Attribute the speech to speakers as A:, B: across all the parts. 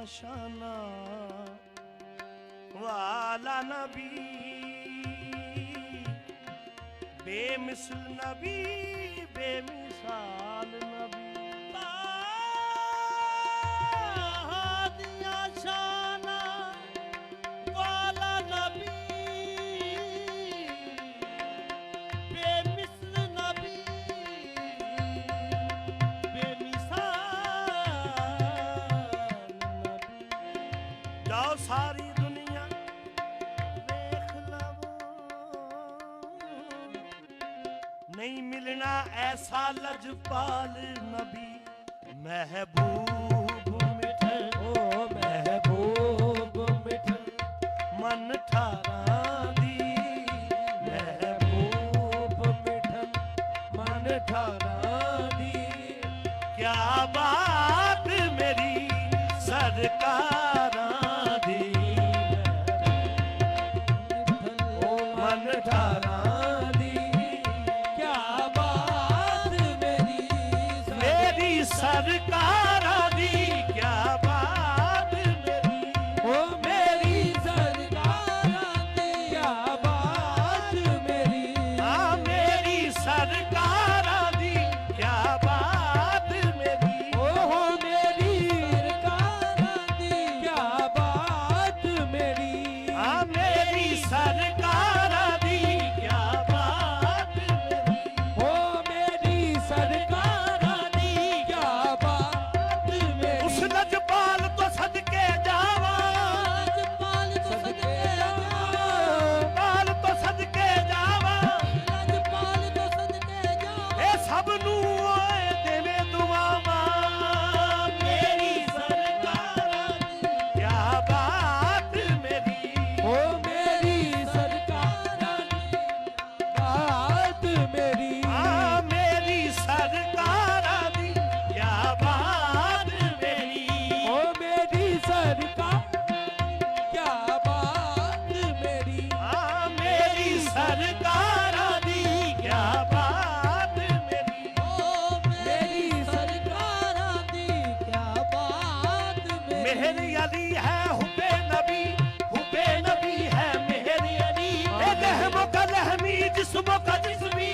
A: शाना वाला नबी, बेमिसल नबी, बेमिसाल नबी। दिया शाना वाला नबी, बेमिसल नबी, बेमिसाल नबी। जाओ सारी दुनिया देख लवो, नहीं मिलना ऐसा लजपाल नबी। महबूब मिठन, ओ महबूब मिठन, मन ठारा दी। महबूब मिठन, मन ठारा दी। क्या बात मेरी सरकारा दी। मन ठारा सरकारा दी। क्या बात मेरी,
B: ओ मेरी सरकारा दी। क्या बात मेरी,
A: हाँ मेरी सरकारा दी। क्या बात मेरी,
B: ओ मेरी सरकारा दी। क्या बात मेरी,
A: हाँ मेरी सरकारा दी। क्या बात मेरी,
B: ओ मेरी सरकारा दी। क्या बात मेरी,
A: उस लजपाल तो सदके जावा,
B: लजपाल तो सदके जावा,
A: पाल तो सदके जावा।
B: लजपाल तो सदके जावा।
A: ए सब नू ओए देवे दुआवा। मेरी सरकारा दी। क्या बात मेरी,
B: ओ मेरी सरकारा दी। बात मेरी,
A: हाँ मेरी सरकारा दी। क्या बात मेरी,
B: ओ मेरी सरकार। क्या बात मेरी,
A: हाँ मेरी सरकारा दी। क्या बात मेरी,
B: ओ मेरी सरकारा दी। क्या बात मेरी,
A: मेहर अली है हुबे नबी, हुबे नबी है मेहर अली। ए लहमो का लहमी, जिस्मो का जिस्मी,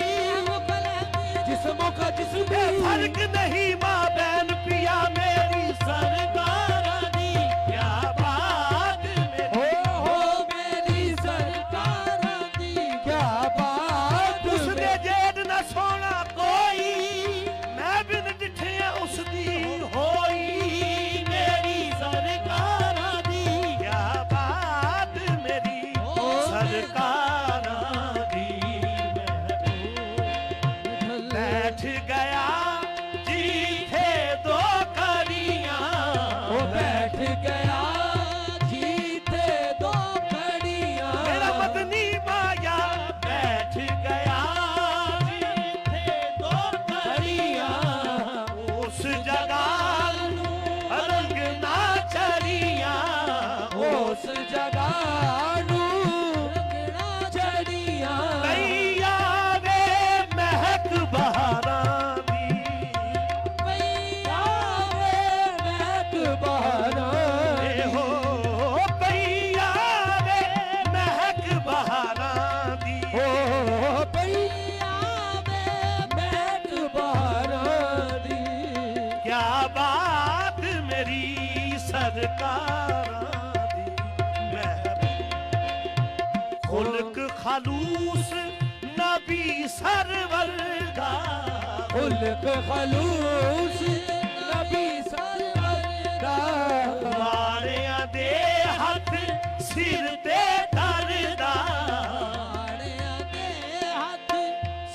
B: जिस्मों का जिस्म।
A: ए फर्क नहीं माँ बहन पिया। मेरी सरकारा दी। क्या बात मेरी,
B: हो मेरी सरकारा दी। क्या बात
A: उसने जेड न सोना कोई, मैं बिन डिठिया उसदी होई। मेरी सरकारा दी। क्या बात मेरी, सरकारा दी। बैठ गया जी थे दो कड़ियां,
B: वो बैठ गया जीते दो कड़ियां।
A: मेरा मदनी माया बैठ गया जी थे दो कड़ियां। उस जगह रंग ना चढ़ियां,
B: उस जगह नू रंगना चढ़ियां।
A: कैया वे महक बहारां दी।
B: मैया वे महक बहारां
A: ए हो कैया वे महक बहारां दी।
B: ओ मैया वे महक बहारां दी।
A: क्या बात मेरी सरकारा दी। खुल्क खलूस नबी सरवर दा।
B: खुल्क खलूस नबी सरवर दा।
A: मारिया दे हथ सिर ते धरदा।
B: माड़ियां दे हथ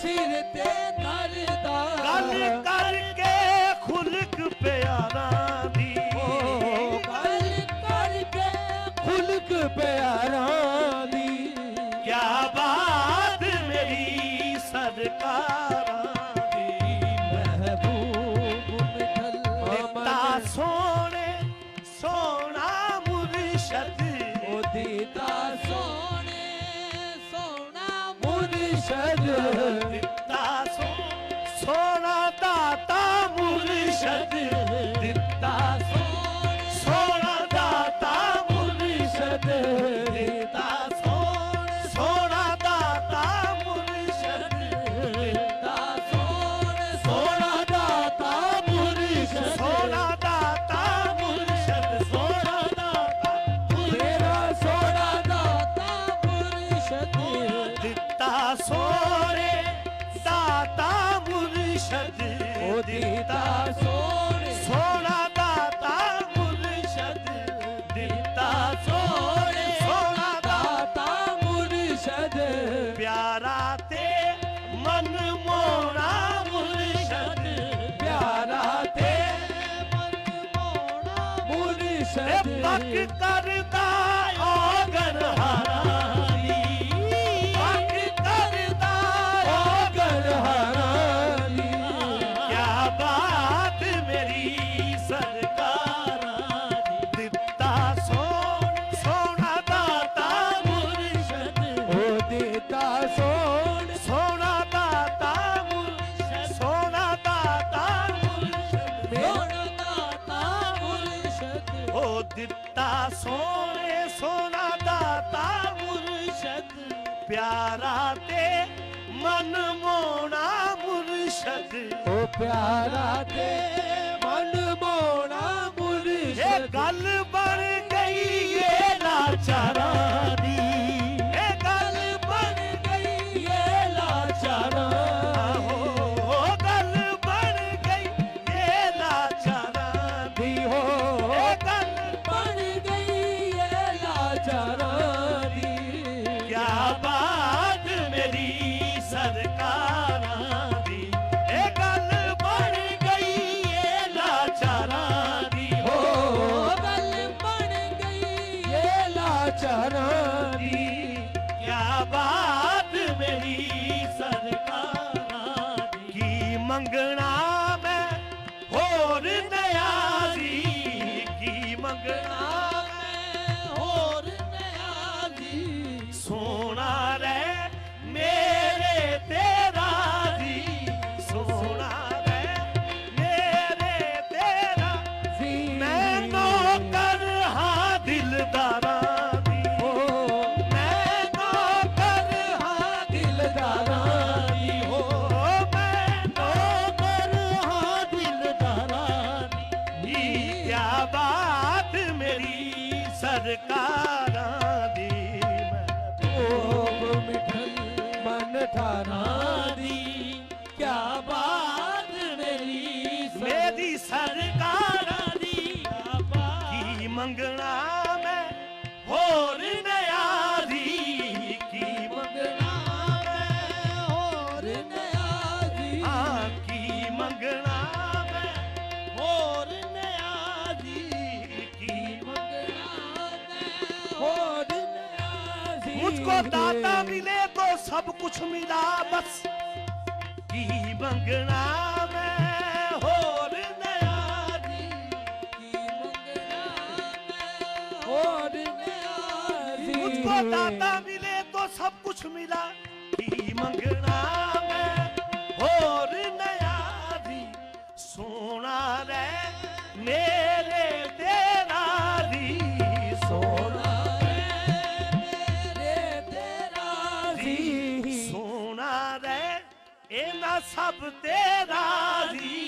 B: सिर ते धरदा।
A: गल करके खुल्क प्यारा दी।
B: गल करके खुल्क प्यारां दी।
A: क्या बात मेरी सरकारा दी।
B: महबूब मिठल
A: दिता सोने सोना मुर्शद।
B: ओ दीता सोने सोना मुर्शद।
A: दिता सोना दाता मुर्शद। दिता सोना मुर्शद
B: ओ दीता सोने
A: सोना दाता मुर्शद दिता सोने सोना
B: दाता मुर्शद
A: प्यारा ते मन मोना मुर्शद
B: प्यारा ते मन मोना मुर्शद
A: पक करदा ओगन हारानी पक करदा
B: ओगन हारानी
A: क्या बात मेरी सरकारां दी दिता सोना दाता मुर्शद
B: ओ दीता सोने
A: सोना दाता मुर्शद सोना दाता मुर्शद
B: सोना दाता मुर्शद
A: ओ दिता सोने सोना दाता मुर्शद प्यारा ते मन मोना मुर्शद
B: ओ प्यारा ते मन मोना
A: ये
B: मुर्शद
A: गल बन गई ये लाचारा दी ये गल बन गई ये लाचारा हो गल बन गई ये लाचारा दी
B: हो
A: ये गल
B: बन गई ये लाचारानी
A: क्या बात मेरी सरकारां दी ये गल बन गई ये लाचारा दी
B: हो गल बन गई ये लाचारानी
A: क्या बात मेरी सरकारां दी की मंगना मैं होर नयाजी की मंगना
B: और नयाजी
A: सोना रे मेरे तेरा दी सोना रे मेरे तेरा
B: जी
A: मैं नौकर हाँ दिलदारा दी
B: हो
A: मैं नौकर हाँ
B: दिलदारा
A: दी हो मैं नौकर हाँ दिलदारा दी क्या बात मेरी सरकारां दी
B: ओब मिठल मन ठाना दी क्या बात मेरी
A: सरकारां दी की मंगना मैं होर नया दी की मंगना मैं
B: और नयाजी
A: हाँ की मंगना मैं होर नया दी की
B: और नयाजी
A: मुझको दाता मिले तो सब कुछ मिला बस की मंगना मैं होर नया दी
B: और नयाजी
A: मुझको दाता मिले तो सब कुछ मिला की मंगना मैं होर नया दी सोना रे मेरे तेरा दी सोना
B: मेरे तेरा जी
A: सोना रे इना सब तेरा दी